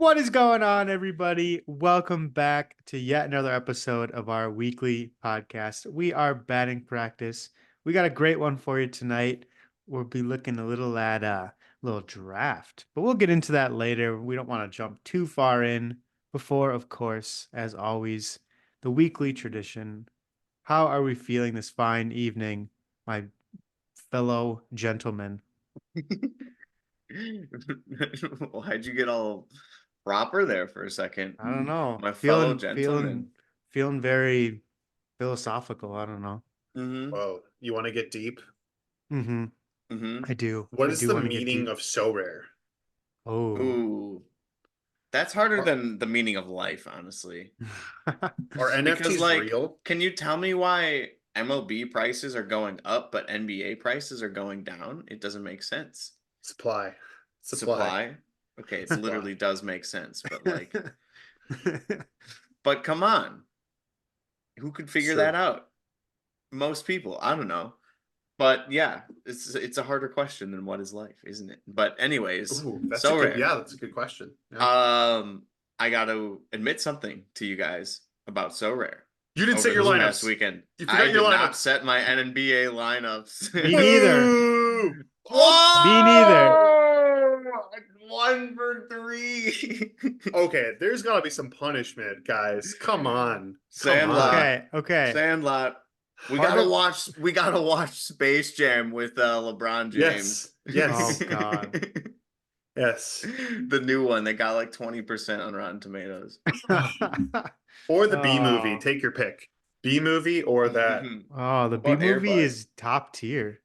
What is going on, everybody? Welcome back to yet another episode of our weekly podcast. We are batting practice. We got a great one for you tonight. We'll be looking a little at a little draft, but we'll get into that later. We don't want to jump too far in before, of course, as always, the weekly tradition. How are we feeling this fine evening, my fellow gentlemen? Why'd you get all proper there for a second? I don't know. My fellow Feeling very philosophical. I don't know. Mm-hmm. Whoa, you want to get deep? Mm-hmm. Mm-hmm. I do. What I is do the want to get meaning deep. of Sorare? Oh. Ooh. That's harder than the meaning of life, honestly. Are Because, NFTs like, real? can you tell me why MLB prices are going up, but NBA prices are going down? It doesn't make sense. Supply. Supply? Okay, it Supply. literally does make sense, but like, but come on. Who could figure that True. out? Most people. I don't know. But yeah, it's a harder question than what is life, isn't it? But anyways, Ooh, that's a so good. rare. Yeah, that's a good question. Yeah. I got to admit something to you guys about So Rare You didn't over set your this past lineups. weekend. You I forgot your did not lineups. set my NBA lineups. Me neither. Boo! Me neither. Whoa! 1 for 3. Okay, there's got to be some punishment, guys. Come on. Come on. Sandlot. Okay. Sandlot. We Hard gotta to- watch. We gotta watch Space Jam with LeBron James. Yes. Oh God. Yes. The new one. They got like 20% on Rotten Tomatoes. Or the B movie. Oh. Take your pick. B movie or that. Oh, the What B about movie Airbud? is top tier.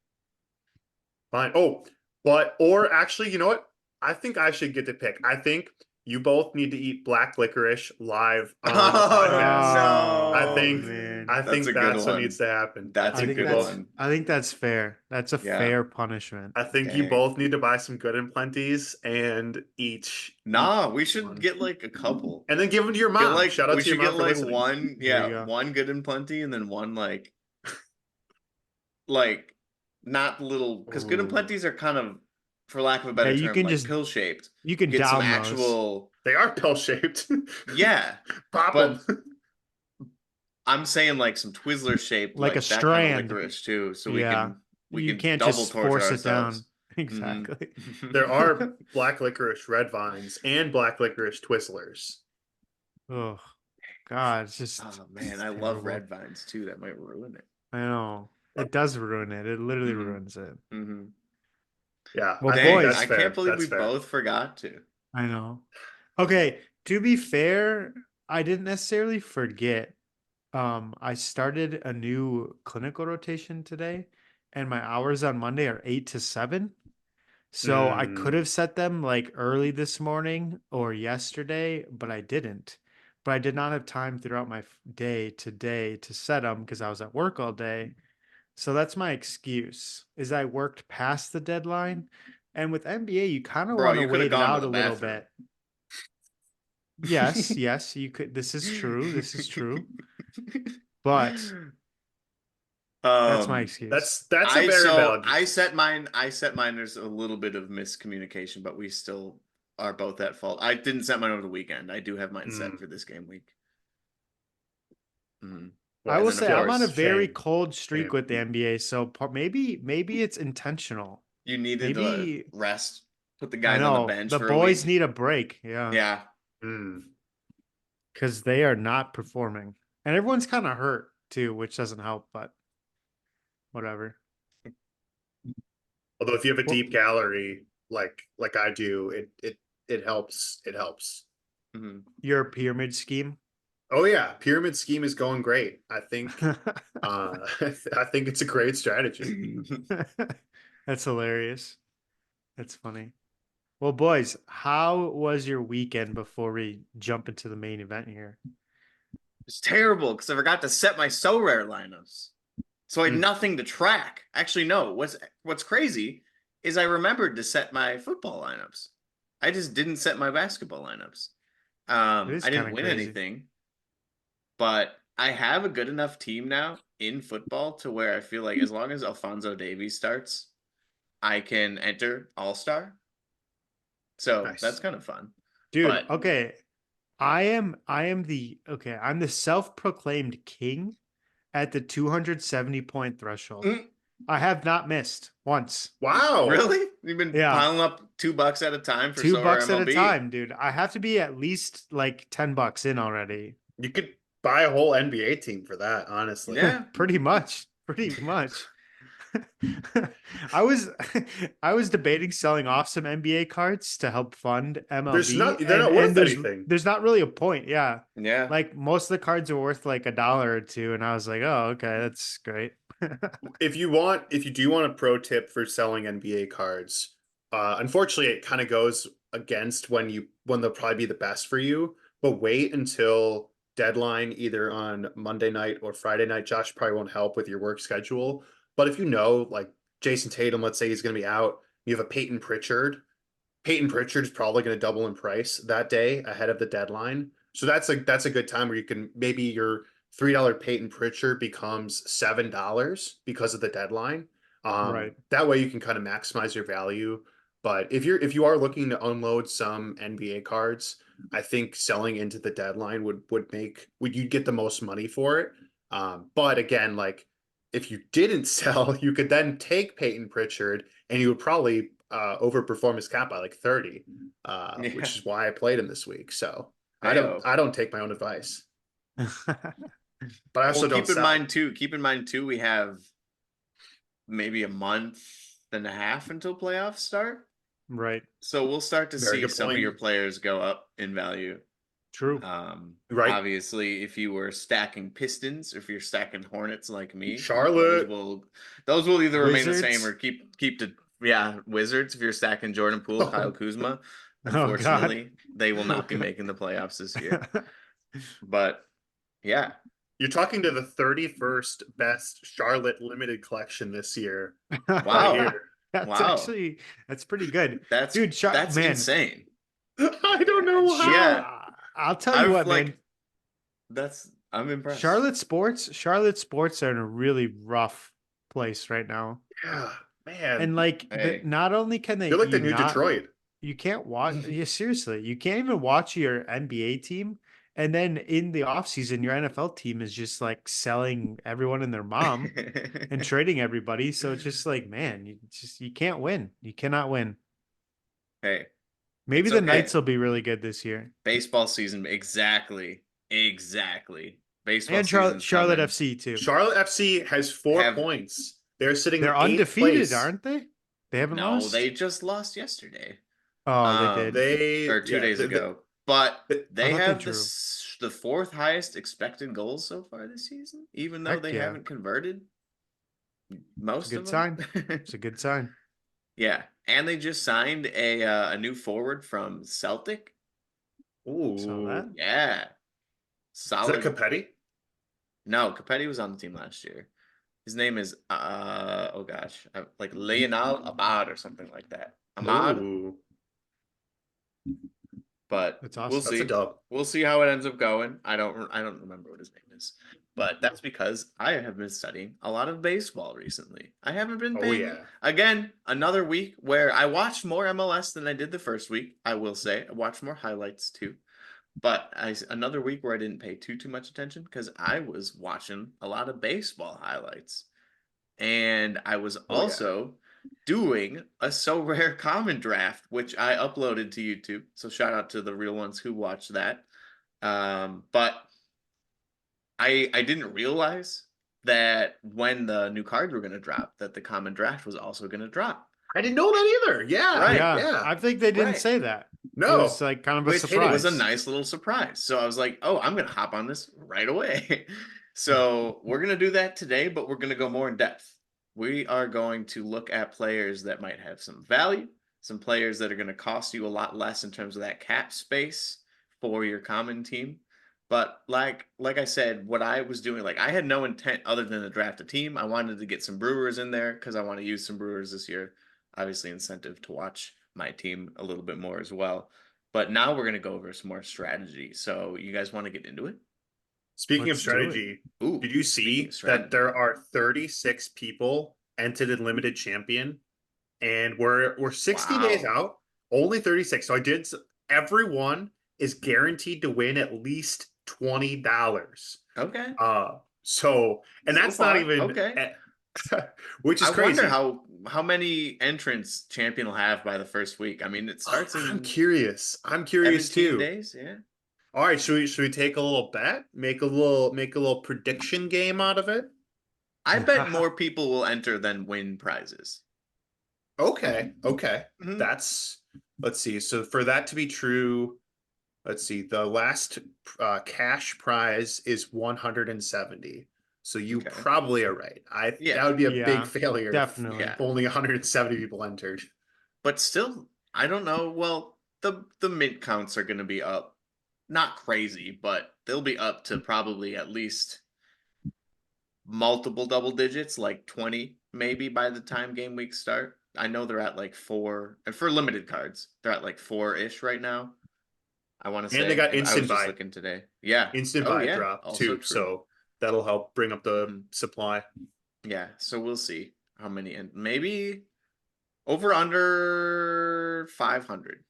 Fine. Or actually, you know what? I think I should get to pick. I think you both need to eat black licorice live on the podcast. no! I think man. I That's think a good that's what one. needs to happen. That's I a think good that's one. I think that's fair. That's a Yeah. fair punishment. I think you Dang. both need to buy some good and plenties and each Nah, we should one. get like a couple. and then give them to your mom. Shout out We to your should mom get for like listening. one, There you go. one good and plenty, and then one like not little, because good and Ooh. plenties are kind of, for lack of a better Yeah, you term, can like just- pill shaped. You can Get some down those. actual, They are pill shaped. yeah. Pop But them. I'm saying like some Twizzler shaped, Like a that kind of strand. licorice too, so Yeah. we You can can't double just torture force it down. ourselves. Exactly. There are black licorice red vines and black licorice Twizzlers. Oh God, it's just Oh man, I terrible. love red vines too. That might ruin it. I know. It does ruin it. It literally Mhm. ruins it. Mm-hmm. Yeah, Well, I think boys- that's I fair. can't believe That's we fair. both forgot to. I know. Okay, to be fair, I didn't necessarily forget. I started a new clinical rotation today, and my hours on Monday are 8 to 7. So I could have set them like early this morning or yesterday, but I didn't. But I did not have time throughout my day today to set them because I was at work all day. So that's my excuse, is I worked past the deadline. And with NBA, you kind of Bro, want to you could have wait it gone to out the a little bathroom. bit. Yes, you could. This is true. This is true. But that's my excuse. That's a very valid. I set mine. There's a little bit of miscommunication, but we still are both at fault. I didn't set mine over the weekend. I do have mine set for this game week. I Well, will and then, say of I'm on a course, very shame. cold streak Shame. with the NBA, so maybe it's intentional. you needed Maybe to rest, put the I guys on the know bench the for boys a week. need a break. Yeah, Yeah, Mm. because they are not performing, and everyone's kind of hurt too, which doesn't help. But whatever. Although if you have a Well- deep gallery like I do, it helps. It helps. Mhm. Your pyramid scheme. Oh yeah, pyramid scheme is going great. I think I think it's a great strategy. That's hilarious. That's funny. Well, boys, how was your weekend before we jump into the main event here? It's terrible because I forgot to set my so rare lineups, so I had Mm. nothing to track. Actually, no. What's crazy is I remembered to set my football lineups. I just didn't set my basketball lineups. It is I didn't kinda win crazy. anything, but I have a good enough team now in football to where I feel like as long as Alphonso Davies starts, I can enter All-Star. So Nice. that's kind of fun. Dude, But okay. I'm the self-proclaimed king at the 270 point threshold. Mm, I have not missed once. Wow. really, you've been Yeah. piling up $2 at a time for Two Sorare bucks at a MLB. time, dude. I have to be at least like $10 in already. You could buy a whole NBA team for that, honestly. Yeah, Pretty much. Pretty much. I was I was debating selling off some NBA cards to help fund MLB, They're not and worth anything. there's not really a point. Yeah. yeah. Like most of the cards are worth like $1 or $2, and I was like, oh, okay, that's great. If you do want a pro tip for selling NBA cards, unfortunately it kind of goes against when they'll probably be the best for you, but wait until deadline either on Monday night or Friday night. Josh probably won't help with your work schedule, but if you know like Jason Tatum, let's say he's going to be out, you have a Peyton Pritchard. Peyton Pritchard is probably going to double in price that day ahead of the deadline. So that's a good time where you can maybe your $3 Peyton Pritchard becomes $7 because of the deadline. Right. That way you can kind of maximize your value. But if you are looking to unload some NBA cards, I think selling into the deadline would you get the most money for it. But again, like if you didn't sell, you could then take Peyton Pritchard and you would probably overperform his cap by like 30, Yeah. which is why I played him this week. So Heyo. I don't take my own advice, but I also don't Keep in sell. mind too. Keep in mind too. We have maybe a month and a half until playoffs start. Right. So we'll start to Very see good some of point. your players go up in value. True. Right. Obviously, if you were stacking Pistons, or if you're stacking Hornets like me, Charlotte. those will either remain the Wizards. same or keep the Wizards. If you're stacking Jordan Poole, Kyle Kuzma, Oh God. unfortunately, they will not be Okay. making the playoffs this year. But yeah, You're talking to the 31st best Charlotte limited collection this year. Right wow, here. wow, That's pretty good. that's Dude, that's man. insane. I don't know how. Yeah, I'll tell you what, man. I'm impressed. Charlotte sports are in a really rough place right now. Yeah, man. And like Hey. not only can You're like the you new not Detroit. you can't watch yeah, seriously, you can't even watch your NBA team. And then in the offseason, your NFL team is just like selling everyone and their mom and trading everybody. So it's just like, man, you can't win. You cannot win. Hey, Maybe it's the okay. Knights will be really good this year. Baseball season, exactly. Baseball And season's Charlotte coming. FC too. Charlotte FC has 4 points. They're sitting They're in 8th undefeated, place. aren't they? They haven't No, lost. they just lost yesterday. Oh, they did. Or 2 days ago. But they thought they have drew. the fourth highest expected goals so far this season, even though Heck they yeah. haven't converted It's most a of good them. sign. It's a good sign. Yeah, and they just signed a new forward from Celtic. Saw that. Ooh. Yeah, Is solid. that Capetti? No, Capetti was on the team last year. His name is oh gosh, like Leonel Abad or something like that. Ahmad, Ooh. but That's we'll awesome. That's a see. dub. We'll see how it ends up going. I don't remember what his name is, but that's because I have been studying a lot of baseball recently. I haven't been Oh paying. yeah. Again, another week where I watched more MLS than I did the first week. I will say I watched more highlights too. But another week where I didn't pay too much attention because I was watching a lot of baseball highlights. And I was Oh, yeah. also doing a So Rare Common draft, which I uploaded to YouTube. So shout out to the real ones who watched that. But I didn't realize that when the new cards were going to drop, that the common draft was also going to drop. I didn't know that either. Yeah. Right. Yeah. I think they didn't Right. say that. No. It was like kind of a Which surprise. it was a nice little surprise. So I was like, oh, I'm going to hop on this right away. So we're going to do that today, but we're going to go more in depth. We are going to look at players that might have some value, some players that are going to cost you a lot less in terms of that cap space for your common team. But like I said, what I was doing, like I had no intent other than to draft a team. I wanted to get some Brewers in there because I want to use some Brewers this year. Obviously, incentive to watch my team a little bit more as well. But now we're going to go over some more strategy. So you guys want to get into it? Speaking of Let's do it. strategy, Ooh, did you speaking see of strategy. that there are 36 people entered in limited champion, and we're 60 days Wow. out, only 36. So everyone is guaranteed to win at least $20. Okay. So and So that's not far, even okay. which is I wonder crazy. how many entrants Champion will have by the first week. I mean, it starts I'm in curious. I'm curious 17 too. days. Yeah. All right, should we take a little bet? Make a little prediction game out of it? I bet more people will enter than win prizes. Okay, okay. Mhm. That's let's see. So for that to be true, let's see. The last cash prize is 170. So you Okay. probably are right. Yeah. That would be a big Yeah, failure if definitely. Yeah. only 170 people entered. But still, I don't know. Well, the mint counts are going to be up. Not crazy, but they'll be up to probably at least multiple double digits, like 20 maybe by the time game weeks start. I know they're at like 4, and for limited cards, they're at like 4-ish right now. I want to And they say. got I was instant just buy, looking today. Yeah. instant Oh buy yeah. drop Also too. true. So that'll help bring up the Mhm. supply. Yeah. So we'll see how many, and maybe over under 500.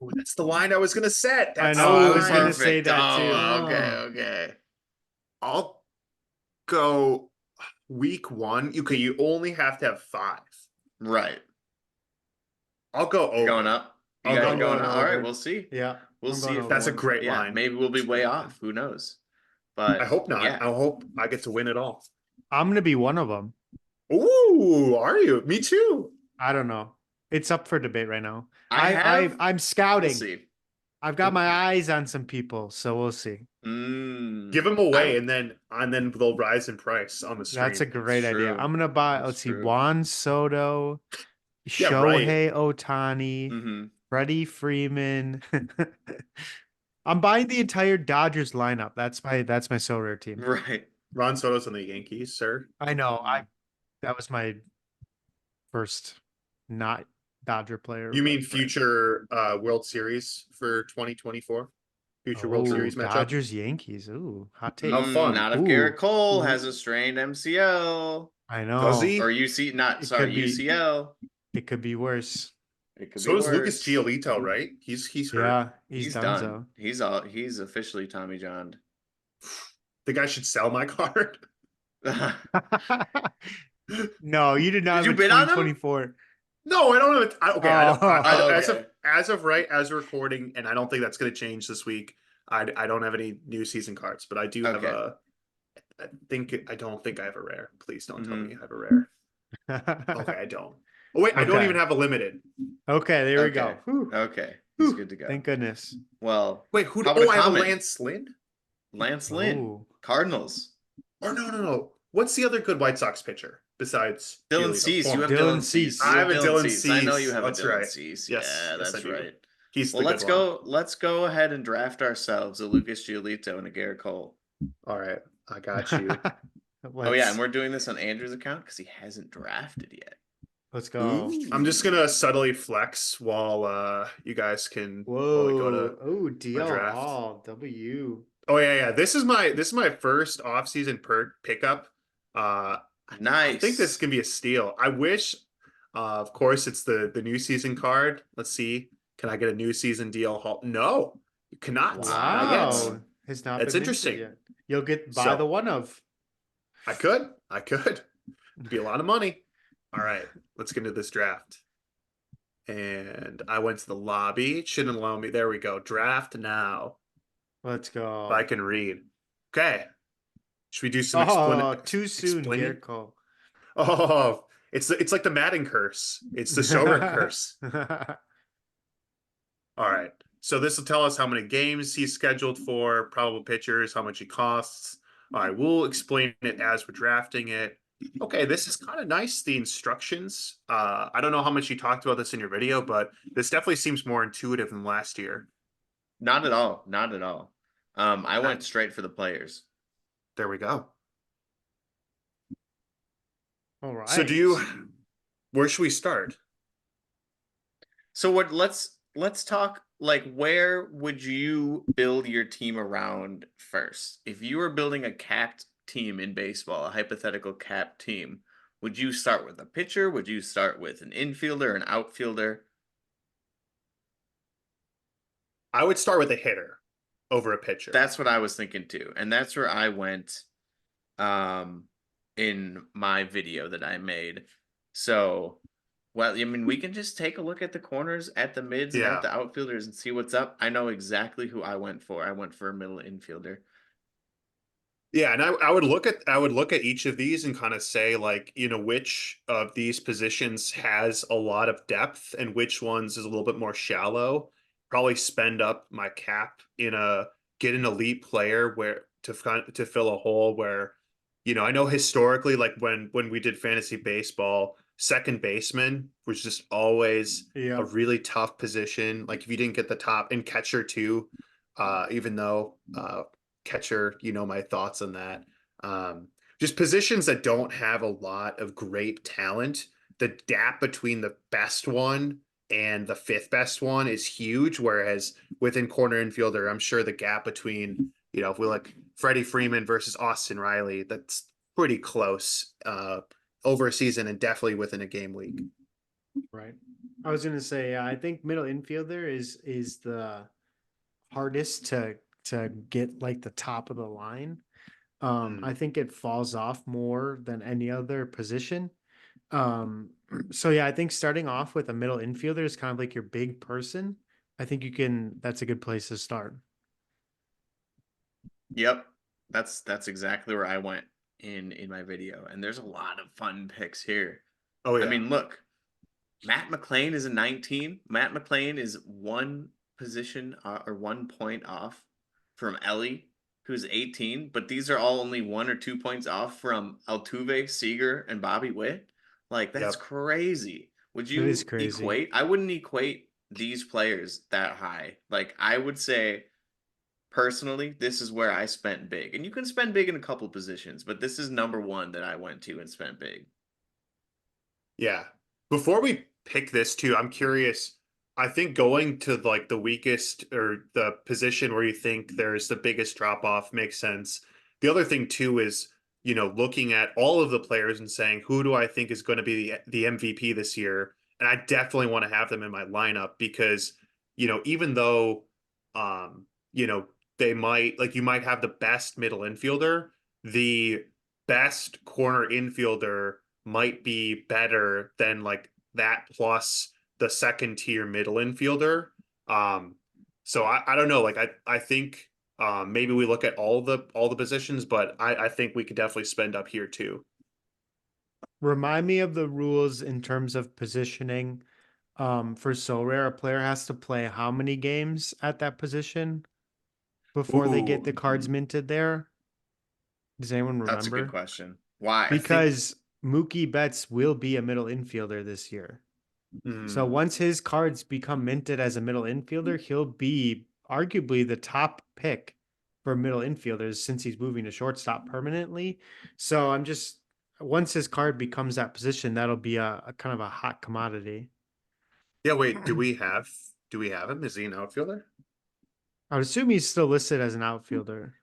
Ooh, that's the line I was gonna set. I That's the know. I was line. gonna say Perfect. that too. Oh, okay, Oh, okay. I'll go week one. Okay, you only have to have five. Right. I'll go You're going over. up. You I'll guys go are I'm going going over. up. All right, over. we'll see. Yeah, We'll I'm see going if That's a over. great yeah, line. maybe we'll be That's a way great line. off. Who knows? I But hope not. yeah. I hope I get to win it all. I'm gonna be one of them. Ooh, are you? Me too. I don't know. It's up for debate right now. I have I'm we'll scouting. see. I've got my eyes on some people, so we'll see. Give them I away, and then they'll rise in price on the That's a stream. it's great idea. true. I'm gonna buy, It's let's see, true. Juan Soto, Yeah, right. Shohei Ohtani, Mm-hmm. Freddie Freeman. I'm buying the entire Dodgers lineup. That's my so rare team. Right. Ron Soto's on the Yankees, sir. I know. Mm. That was my first not Dodger player, You mean but Right. future World Series for 2024? Future World oh, Series matchup? Dodgers Yankees. Ooh, hot How take. fun. Not if Garrett Ooh, Cole has a ooh, strained MCL I Does know. or he? UC. Not It sorry, could be UCL. it could be worse. It could be So does Lucas worse. Giolito, right? He's hurt. Yeah, he's He's done done. so. He's all. He's officially Tommy John. Think I should sell my card? No, you did not Did have you a bid on him? 2024. No, I don't have it. Okay, Oh, Oh, as of okay. right as of recording, and I don't think that's going to change this week. I don't have any new season cards, but I do have Okay. a. I don't think I have a rare. Please don't tell me Hmm. I have a rare. Okay, I don't. Oh wait, I don't even okay. have a limited. Okay, there we Okay. go. Whew, Okay. He's whew. good to go. Thank goodness. Well, Wait, how about Oh, a I have a common? Lance Lynn. Lance Lynn, Oh, Cardinals. Or no. What's the other good White Sox pitcher besides Dylan Giolito? Cease. You Former. have Dylan Dylan Cease. You I Cease. have have a Dylan Dylan Cease. I know you Cease. have a That's Dylan right. Cease. Yes, Yeah, yes, I that's do. right. He's Well, the good one. let's go ahead and draft ourselves a Lucas Giolito and a Garrett Cole. All right, I got you. Oh yeah, and let's we're doing this on Andrew's account because he hasn't drafted yet. let's go. I'm just Ooh. gonna subtly flex while you guys can while we go to Whoa. Oh, my DL draft. Hall. W. Oh yeah. This is my first offseason per pickup. I think this Nice. can be a steal. I wish of course it's the new season card. Let's see. Can I get a new season DL Hall? No, you cannot. Not yet. Wow. Wow. Has not That's been minted interesting. yet. You'll get buy the So one of. I could. Be a lot of money. All right, let's get into this draft. And I went to the lobby. It shouldn't allow me. There we go. Draft now. Let's If I go. can read. Okay. Should we do some Oh, too soon, explaining? Garrett Cole. Oh, it's like the Madden curse. It's the Sorare curse. All right. So this will tell us how many games he's scheduled for, probable pitchers, how much he costs. All right, we'll explain it as we're drafting it. Okay, this is kind of nice, the instructions. I don't know how much you talked about this in your video, but this definitely seems more intuitive than last year. Not at all. Not at all. I Okay, went straight for the players. there we go. All So right. where should we start? So what let's talk like where would you build your team around first? If you were building a capped team in baseball, a hypothetical capped team, would you start with a pitcher? Would you start with an infielder, an outfielder? I would start with a hitter over a pitcher. That's what I was thinking too. And that's where I went um in my video that I made. So, well, I mean, we can just take a look at the corners, at the mids, and at Yeah. the outfielders and see what's up. I know exactly who I went for. I went for a middle infielder. Yeah, and I would look at each of these and kind of say like, which of these positions has a lot of depth and which ones is a little bit more shallow. Probably spend up my cap in a get an elite player where to fill a hole where, I know historically like when we did fantasy baseball, second baseman was just always a Yeah. really tough position. Like if you didn't get the top and catcher too, even though catcher, my thoughts on that. Um, just positions that don't have a lot of great talent. The gap between the best one and the fifth best one is huge. Whereas within corner infielder, I'm sure the gap between, if we look Freddie Freeman versus Austin Riley, that's pretty close over a season and definitely within a game week. Right. I was gonna say, I think middle infielder is the hardest to get like the top of the line. Mm. I think it falls off more than any other position. So yeah, I think starting off with a middle infielder is kind of like your big person. I think that's a good place to start. Yep. That's exactly where I went in my video. And there's a lot of fun picks here. Oh I yeah. mean, look, Matt McLean is a 19. Matt McLean is one position or 1 point off from Ellie, who's 18. But these are all only 1 or 2 points off from Altuve, Seager, and Bobby Witt. Like, that's Yep. crazy. Would It is you crazy. equate? I wouldn't equate these players that high. Like, I would say personally, this is where I spent big. And you can spend big in a couple positions, but this is number one that I went to and spent big. Yeah. Before we pick this too, I'm curious. I think going to like the weakest or the position where you think there's the biggest drop off makes sense. The other thing too is, looking at all of the players and saying, who do I think is going to be the MVP this year? And I definitely want to have them in my lineup because, even though, um, you know, they might like you might have the best middle infielder, the best corner infielder might be better than like that plus the second tier middle infielder. Um, so I don't know. Like I think maybe we look at all the positions, but I think we could definitely spend up here too. Remind me of the rules in terms of positioning. For Sorare, a player has to play how many games at that position before they get Ooh, the cards minted there? Does anyone That's a good remember? question. Why? I think. Because Mookie Betts will be a middle infielder this year. So Mm, once his cards become minted as a middle infielder, he'll be arguably the top pick for middle infielders since he's moving to shortstop permanently. So I'm just once his card becomes that position, that'll be a kind of a hot commodity. yeah. Wait. Do we have him? Is he an outfielder? I would assume he's still listed as an outfielder,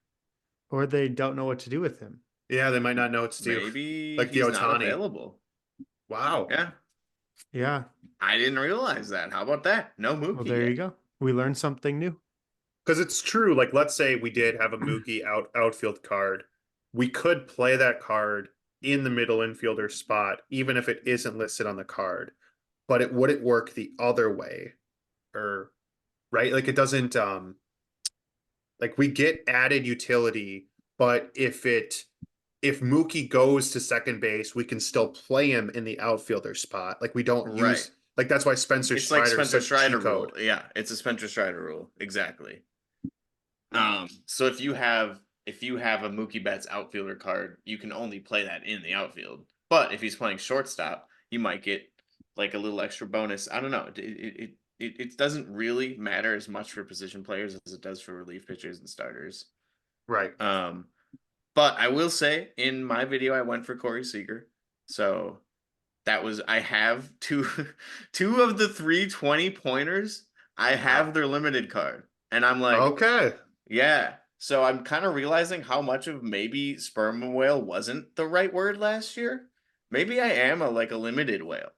or they don't know what to do with him. Yeah, they might not know what to do. Maybe Like the he's not Otani. available. Wow. Yeah, Yeah. I didn't realize that. How about that? No Well, Mookie there you yet. go. We learned something new. Because it's true. Like, let's say we did have a Mookie outfield card. We could play that card in the middle infielder spot, even if it isn't listed on the card. But it wouldn't work the other way. Or right? Like it doesn't like we get added utility, but if Mookie goes to second base, we can still play him in the outfielder spot. Like we don't Right. use like that's why Spencer It's like Strider is Spencer such a cheat Strider code. rule. Yeah, it's a Spencer Strider rule. Exactly. So if you have a Mookie Betts outfielder card, you can only play that in the outfield. But if he's playing shortstop, you might get like a little extra bonus. I don't know. It doesn't really matter as much for position players as it does for relief pitchers and starters. Right. Um, but I will say in my video I went for Corey Seager. So that was I have two two of the 320 pointers. I Wow. have their limited card. And I'm like, Okay. yeah. So I'm kind of realizing how much of maybe sperm whale wasn't the right word last year. Maybe I am a limited whale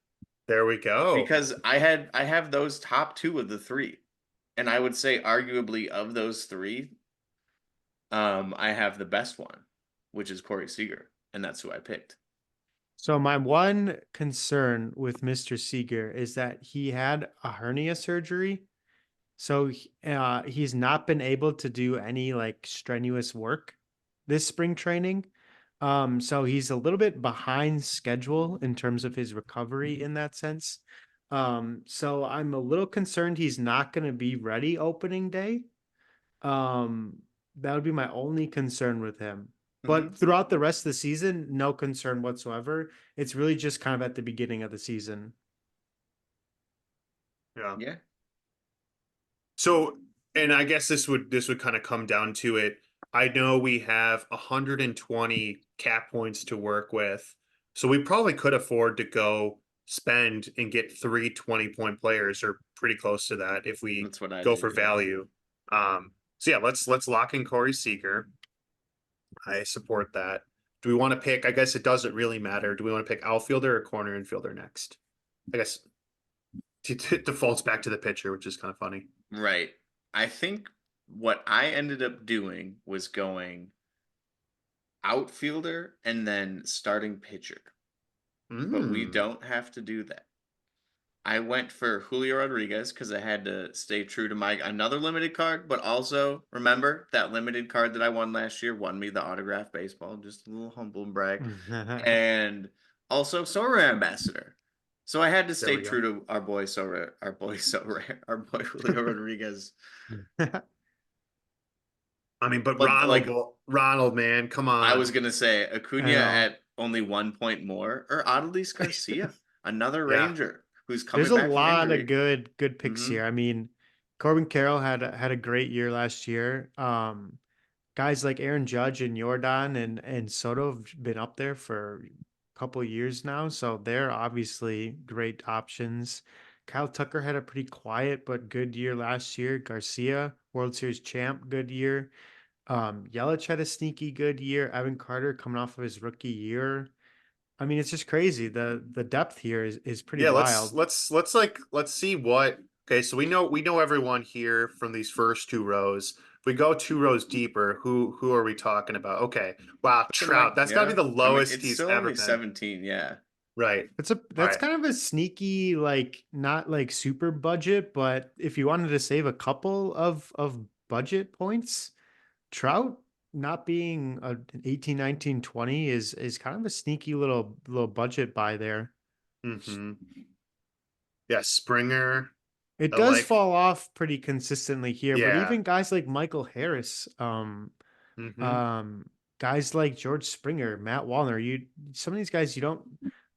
There we go. because I have those top two of the three. And I would say arguably of those three, I have the best one, which is Corey Seager, and that's who I picked. So my one concern with Mr. Seager is that he had a hernia surgery. So he's not been able to do any like strenuous work this spring training. So he's a little bit behind schedule in terms of his recovery in that sense. So I'm a little concerned he's not going to be ready opening day. That would be my only concern with him. Hmm. But throughout the rest of the season, no concern whatsoever. It's really just kind of at the beginning of the season. Yeah. Yeah. So, and I guess this would kind of come down to it. I know we have 120 cap points to work with, so we probably could afford to go spend and get 3 20-point players or pretty close to that if we That's what I go did. for Yeah. value. So yeah, let's lock in Corey Seager. I support that. Do we want to pick? I guess it doesn't really matter. Do we want to pick outfielder or corner infielder next? I guess it defaults back to the pitcher, which is kind of funny. Right. I think what I ended up doing was going outfielder and then starting pitcher. But we Mm. don't have to do that. I went for Julio Rodriguez because I had to stay true to my another limited card, but also remember that limited card that I won last year won me the autograph baseball. Just a little humble brag. And also Sorare ambassador. So I had to There stay we go. true to our boy Julio Rodriguez. I mean, but But like Ronald, man, come I was on. gonna say I Acuna know. at only 1 point more, or Adolis Garcia, another Yeah. Ranger who's There's coming a back from lot of injury. good picks Hmm. here. I mean, Corbin Carroll had a great year last year. Guys like Aaron Judge and Jordan and Soto have been up there for a couple years now, so they're obviously great options. Kyle Tucker had a pretty quiet but good year last year. Garcia, World Series champ, good year. Yelich had a sneaky good year. Evan Carter coming off of his rookie year. I mean, it's just crazy. The depth here is pretty Yeah, let's wild. let's let's like let's see what okay, so we know everyone here from these first two rows. If we go two rows deeper, who are we talking about? Okay. Wow, Looking like, Trout. That's gotta be yeah. the I mean, lowest it's he's still ever only been. 17, yeah. Right. All That's right. kind of a sneaky, like not like super budget, but if you wanted to save a couple of budget points, Trout not being an 18, 19, 20 is kind of a sneaky little budget buy there. Mm-hmm. Yeah, Springer. It I does like. fall off pretty consistently here, but Yeah. even guys like Michael Harris, Mm-hmm. um, guys like George Springer, Matt Wallner, some of these guys you don't.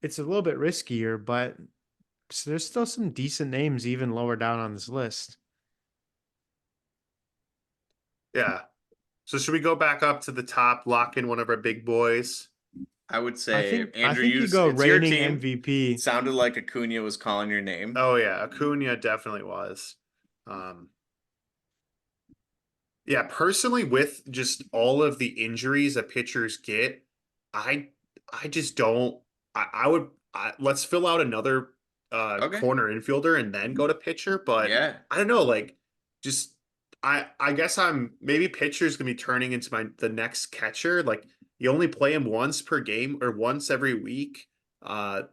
It's a little bit riskier, but there's still some decent names even lower down on this list. Yeah. So should we go back up to the top, lock in one of our big boys? I would I say, think I Andrew, think you go it's your reigning team. It MVP. sounded like Acuna was calling your name. Oh yeah, Acuna definitely was. Um, yeah, personally, with just all of the injuries that pitchers get, I I just don't. I would let's fill out another Okay. corner infielder and then go to pitcher. But Yeah. I don't know, like just I guess I'm maybe pitcher's gonna be turning into the next catcher. Like you only play him once per game or once every week.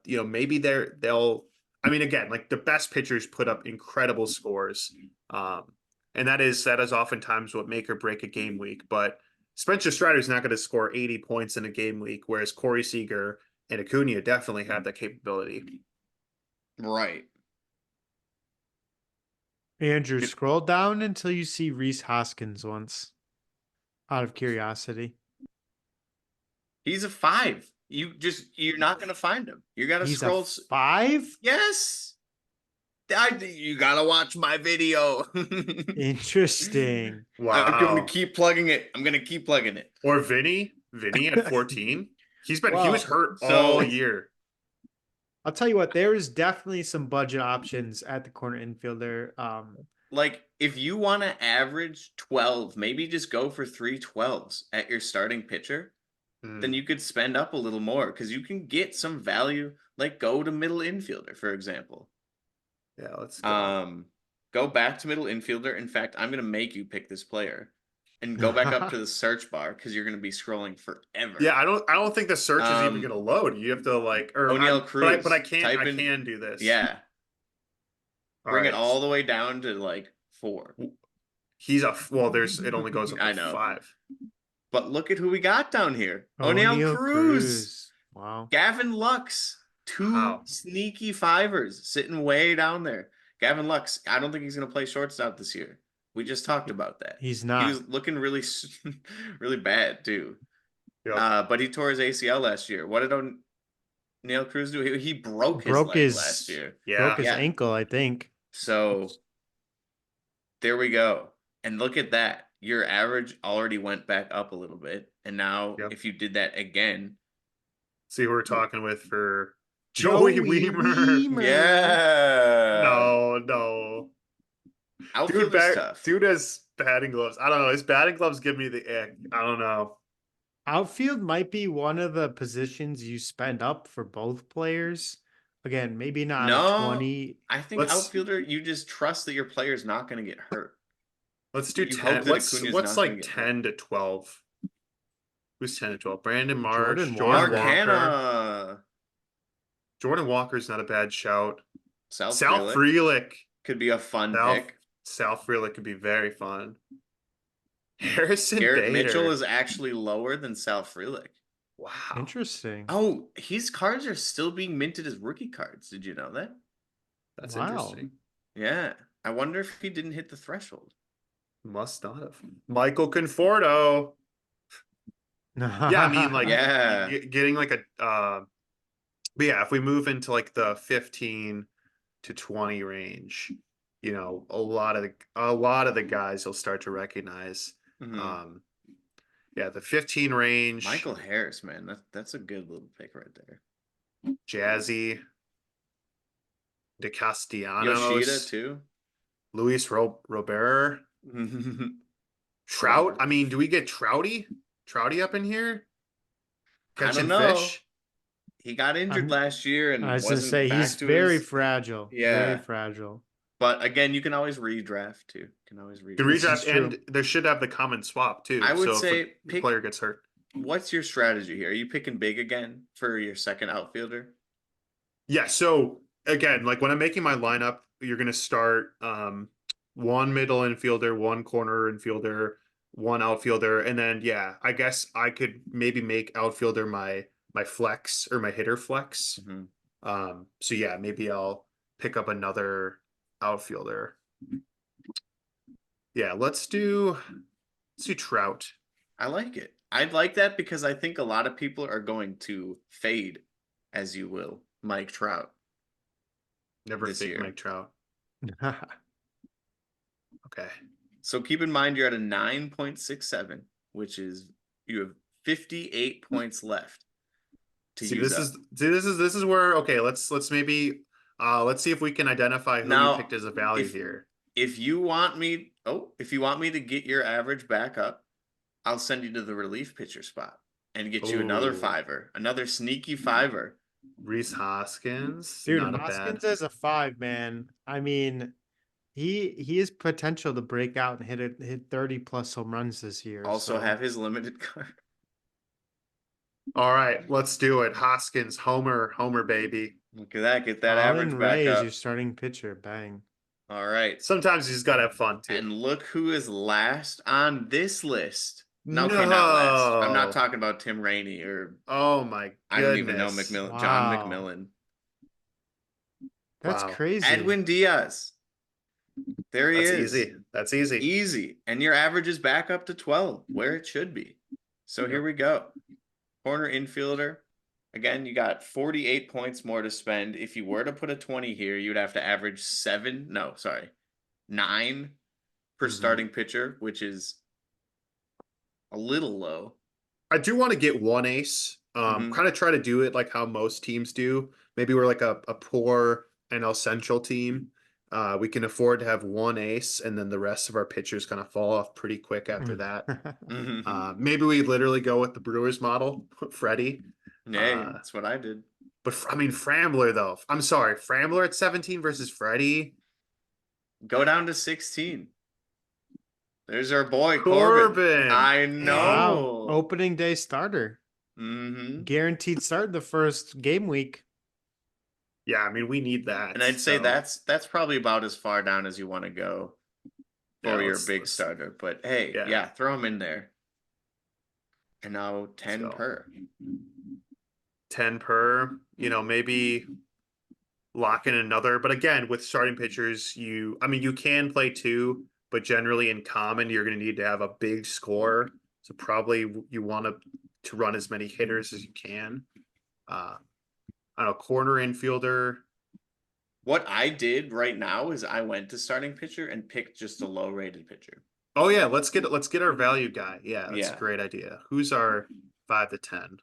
Maybe they'll. I mean, again, like the best pitchers put up incredible scores. Um, and that is oftentimes what make or break a game week. But Spencer Strider is not going to score 80 points in a game week, whereas Corey Seager and Acuna definitely have that capability. Right. Andrew, scroll down until you see Reese Hoskins once, out of curiosity. He's a 5. You're not gonna find him. You gotta He's a scroll. 5? Yes. You gotta watch my video. Interesting. I'm gonna Wow. keep plugging it. I'm gonna keep plugging it. Or Vinny at 14. He was Well, hurt all So, year. I'll tell you what, there is definitely some budget options at the corner infielder. like, if you want to average 12, maybe just go for 3 12s at your starting pitcher. Then Hmm. you could spend up a little more because you can get some value. Like, go to middle infielder, for example. Yeah, let's go. Um, Go back to middle infielder. In fact, I'm gonna make you pick this player, and go back up to the search bar because you're gonna be scrolling forever. Yeah, I don't think the search is even gonna load. You have to like, O'Neal Cruz. but I can't. Type I in. can do this. Yeah. All Bring it right. all the way down to like 4. He's it only goes up I to know. 5. But look at who we got down here. O'Neal O'Neal Cruz. Cruz. Wow. Gavin Lux. 2 Wow. sneaky 5ers sitting way down there. Gavin Lux, I don't think he's going to play shortstop this year. We just talked about that. He's He not. was looking really, really bad too. Yep. But he tore his ACL last year. What did O'Neal Cruz do? He broke his Broke leg his last year. broke his Yeah. ankle, I think. So there we go. And look at that. Your average already went back up a little bit. And now Yep. if you did that again. See who we're talking with for Joey Weimer. Yeah. No. Outfielder's tough. Dude has batting gloves. I don't know. His batting gloves give me the ick. I don't know. Outfield might be one of the positions you spend up for both players. Again, maybe not No, a 20. I think outfielder, you just trust that your player's not going to get hurt. Let's do You 10. hope that Acuna's What's not gonna like get 10 to 12? Who's 10 to 12? Brandon Marsh, Jordan Jordan Walker. Marcana. Jordan Walker's not a bad shout. Sal Frelick Frelick could be a fun pick. Sal Frelick could be very fun. Harrison Garrett Bader. Mitchell is actually lower than Sal Frelick. Wow. Interesting. Oh, his cards are still being minted as rookie cards. Did you know that? That's Wow. interesting. Yeah. I wonder if he didn't hit the threshold. Must not have. Michael Conforto. Yeah, I mean, like, Yeah. getting like a but yeah, if we move into like the 15 to 20 range, you know, a lot of the guys you'll start to recognize. Mhm. Yeah, the 15 range. Michael Harris, man, that's a good little pick right there. Jazzy, De Castellanos, Yoshida too. Luis Robert, Trout. I mean, do we get Trouty up in here? I don't Catching know. fish. He got injured last year and I was gonna wasn't say back he's to very his... fragile. Yeah. Very fragile. But again, you can always redraft too. You can always redraft. Can This is redraft, true. and there should have the common swap too. I would so say if the pick- player gets hurt. What's your strategy here? Are you picking big again for your second outfielder? Yeah, so again, like when I'm making my lineup, you're gonna start one middle infielder, one corner infielder, one outfielder, and then yeah, I guess I could maybe make outfielder my flex or my hitter flex. Mm-hmm. So yeah, maybe I'll pick up another outfielder. Yeah, let's do Trout. I like it. I'd like that because I think a lot of people are going to fade, as you will, Mike Trout. Never this fake year. Mike Trout. Okay. So keep in mind you're at a 9.67, which is you have 58 points left to use up. This is where okay, let's maybe let's see if we can identify who Now, you picked as a value here. If you want me to get your average back up, I'll send you to the relief pitcher spot and get you another Ooh. 5er, another sneaky 5er. Reese Hoskins. Dude, not Hoskins a bad. as a 5, man. I mean, he has potential to break out and hit 30 plus home runs this year. Also so. have his limited card. All right, let's do it. Hoskins, Homer baby. Look at that. Get that Colin average Ray back is up. your starting pitcher. Bang. All right. Sometimes you just gotta have fun too. And look who is last on this list. No, okay, No. not last. I'm not talking about Tim Rainey or Oh my goodness. I don't even know McMillan. Wow. John McMillan. That's Wow. crazy. Edwin Diaz. There he That's is. easy. That's easy. Easy. And your average is back up to 12, where it should be. So here we go. Corner infielder. Again, you got 48 points more to spend. If you were to put a 20 here, you'd have to average 9 per starting pitcher, which is a little low. I do want to get one ace. Kind of try to do it like how most teams do. Maybe we're like a poor NL Central team. We can afford to have one ace, and then the rest of our pitchers kind of fall off pretty quick after that. Maybe we literally go with the Brewers model, Freddie. Yeah, that's what I did. But I mean, Frambler though. I'm sorry, Frambler at 17 versus Freddie. Go down to 16. There's our boy Corbin. I Wow. know. Opening day starter. Mm-hmm. Guaranteed start the first game week. Yeah, I mean we need that. And I'd say so, that's probably about as far down as you want to go yeah, for your big starter. But hey, yeah. yeah, throw him in there. And now Let's 10 go. per. 10 per. Maybe lock in another. But again, with starting pitchers, you can play two, but generally in common, you're going to need to have a big score. So probably you want to run as many hitters as you can. I don't know, corner infielder. What I did right now is I went to starting pitcher and picked just a low rated pitcher. Oh yeah, let's get our value guy. Yeah, that's a Yeah. great idea. Who's our 5 to 10?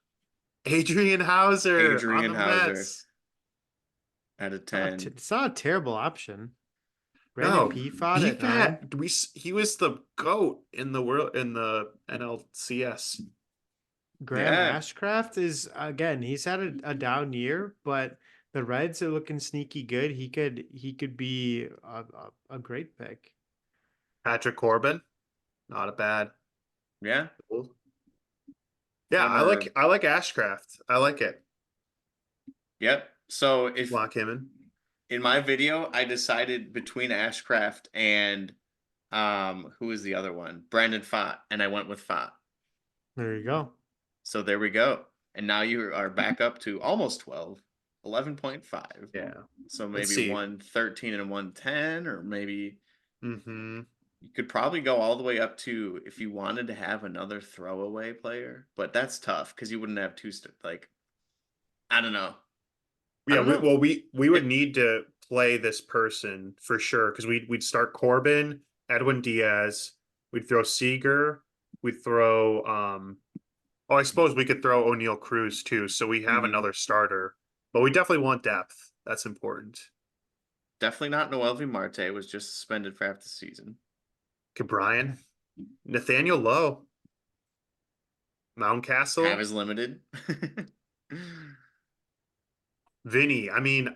Adrian Hauser on Adrian the Hauser Mets. at a 10. It's not a terrible option. Brandon No, Peafod at 9. he was the GOAT in the world in the NLCS. Graham Yeah. Ashcraft is, again, he's had a down year, but the Reds are looking sneaky good. He could be a great pick. Patrick Corbin, not a bad. Yeah. Yeah, Former. I like Ashcraft. I like it. Yep. So if Lock him in. in my video, I decided between Ashcraft and who is the other one? Brandon Fott, and I went with Fott. There you go. So there we go. And now you are back up to almost 12, 11.5. Yeah. So Let's maybe see. 113 and 110, or maybe Mm-hmm. you could probably go all the way up to if you wanted to have another throwaway player, but that's tough because you wouldn't have two like I don't know. I Yeah, don't know. we would need to play this person for sure because we'd start Corbin, Edwin Diaz, we'd throw Seager, we'd throw oh, I suppose we could throw O'Neal Cruz too, so we have Mhm. another starter. But we definitely want depth. That's important. Definitely not Noel Marte was just suspended for half the season. Brian, Nathaniel Lowe, Mountcastle, Have is limited. Vinny. I mean,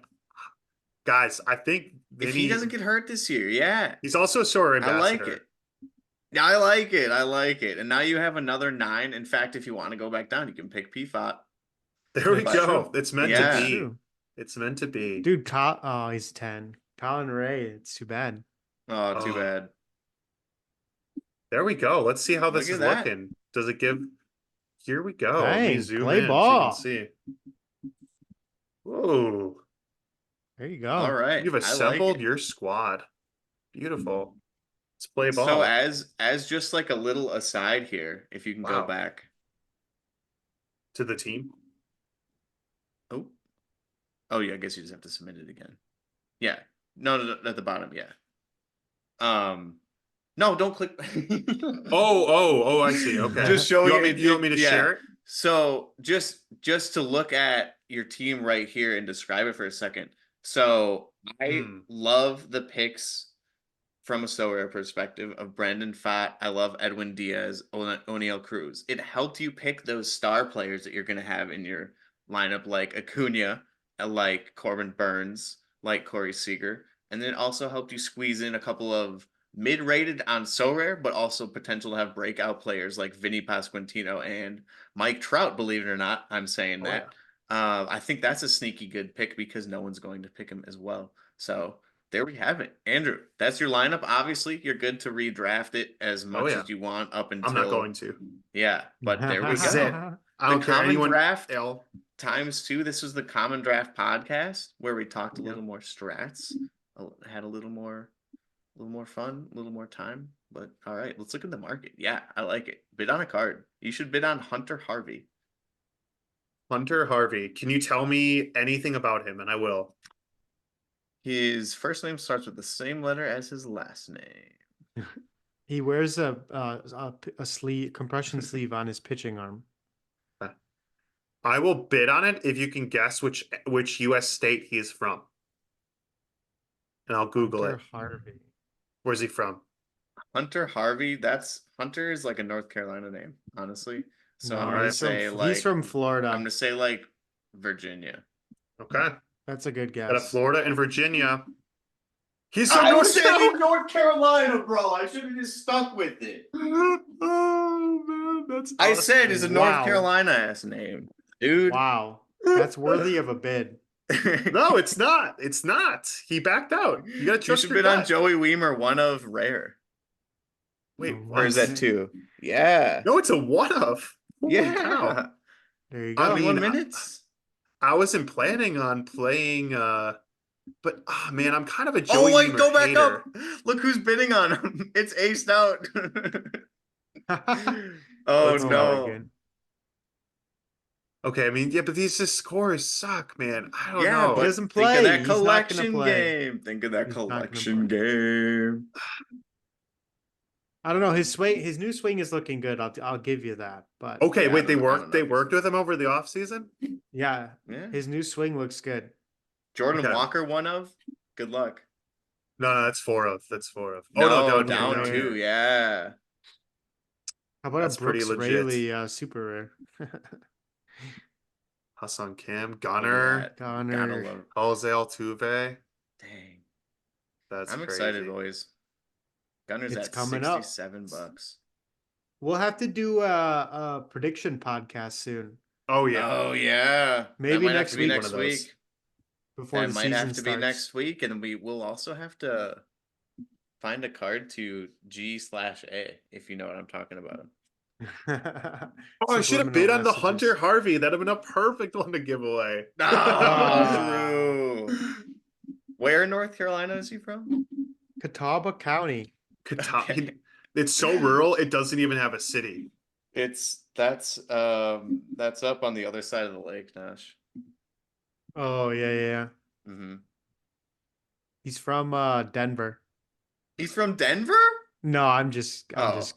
guys, I think If he Vinny. doesn't get hurt this year, yeah. He's also a Sorare I like ambassador. it. Yeah, I like it. I like it. And now you have another 9. In fact, if you want to go back down, you can pick PFOT. There we That's go. true. It's meant to Yeah. That's be. true. It's meant to be. Dude, he's 10. Colin Ray, it's too bad. Oh, too Oh, bad. there we go. Let's see how this Look is at that. looking. Does it give? Here we go. Let me Dang, zoom play in ball. so you can see. Whoa. There you go. All right. You've I like assembled it. your squad. Beautiful. Let's play ball. So as just like a little aside here, if you can go Wow. back. To the team. Oh. Oh yeah, I guess you just have to submit it again. Yeah. No, at the bottom, yeah. No, don't click. Oh, I see. Okay. Just showing you want me to yeah. share it? So just to look at your team right here and describe it for a second. So I love the picks from a Sorare perspective of Brandon Fott. I love Edwin Diaz, O'Neal Cruz. It helped you pick those star players that you're going to have in your lineup, like Acuna, like Corbin Burns, like Corey Seager. And then it also helped you squeeze in a couple of mid-rated on Sorare, but also potential to have breakout players like Vinny Pasquantino and Mike Trout, believe it or not. I'm saying that. I think that's a sneaky good pick because no one's going to pick him as well. So there we have it. Andrew, that's your lineup. Obviously, you're good to redraft it as much as you want up until I'm not going to. Yeah, but there we This is it. go. I don't care. Common Anyone draft L. ×2. This was the Common Draft podcast where we talked a little more strats, had a little more fun, a little more time. But all right, let's look at the market. Yeah, I like it. Bid on a card. You should bid on Hunter Harvey. Hunter Harvey. Can you tell me anything about him? And I will. His first name starts with the same letter as his last name. He wears a sleeve, compression sleeve on his pitching arm. I will bid on it if you can guess which U.S. state he is from. And I'll Google Hunter it. Harvey. Where's he from? Hunter Harvey. Hunter is like a North Carolina name, honestly. So No, I'm gonna he's say from, like he's from Florida. I'm gonna say like Virginia. Okay. That's a good Got a guess. Florida and Virginia. He's from I North was saying Carolina. North Carolina, bro. I should have just stuck with it. Oh man, that's I awesome. said it's a North Carolina ass name, dude. Wow. That's worthy of a bid. No, it's not. It's not. He backed out. You gotta You trust should your bid on gut. Joey Weimer, one of rare. Wait, Or is what? that two? Yeah. No, it's a one of. Holy cow. Yeah. There you I go. mean, 21 minutes. I wasn't planning on playing but man, I'm kind of a Oh Joey wait, Weimer go back hater. up. Look who's bidding on him. It's aced out. Oh Let's Oh my no. go. god. Okay, I mean, yeah, but these just scores suck, man. I don't Yeah, He know. but doesn't think of play. that He's not gonna collection play. game. Think of that He's not gonna collection play. game. I don't know. His new swing is looking good. I'll give you that. But Okay, Yeah, wait, I don't know they if he's worked gonna with him play. over the offseason? yeah, Yeah. his new swing looks good. Jordan Okay. Walker, one of. Good luck. No, that's four of. That's four of. Oh no, No, down here, Oh, down down two. rare. here. Yeah. How about a That's pretty Brooks legit. Raley super rare? Hassan Kim, Look Gunner, at that. Gotta Connor. love. Jose Altuve. Dang. That's I'm excited, crazy. boys. Gunner's It's at coming up. $67. We'll have to do a prediction podcast soon. Oh yeah. Oh yeah. That Maybe might have next to be week One of next those. week. before That the might have season to be starts. next week, and we will also have to find a card to G/A, if you know what I'm talking about. Oh, I should have Subliminal bid on the messages. Hunter Harvey. That'd have been a perfect one to give away. No, Ah. Drew. Where in North Carolina is he from? Catawba County. Okay. It's so rural, it doesn't even have a city. That's up on the other side of the lake, Nash. Oh yeah. Mm-hmm. He's from Denver. He's from Denver? No, I'm just Oh, I was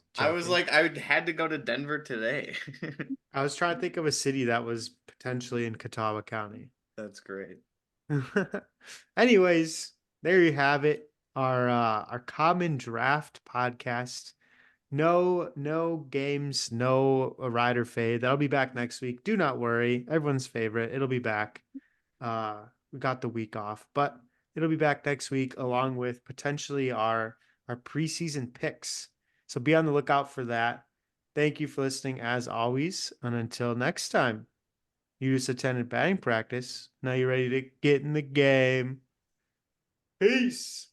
joking. like, I had to go to Denver today. I was trying to think of a city that was potentially in Catawba County. That's great. Anyways, there you have it. Our common draft podcast. No games, no rider fade. That'll be back next week. Do not worry. Everyone's favorite. It'll be back. We got the week off, but it'll be back next week along with potentially our preseason picks. So be on the lookout for that. Thank you for listening as always. And until next time, you just attended batting practice. Now you're ready to get in the game. Peace.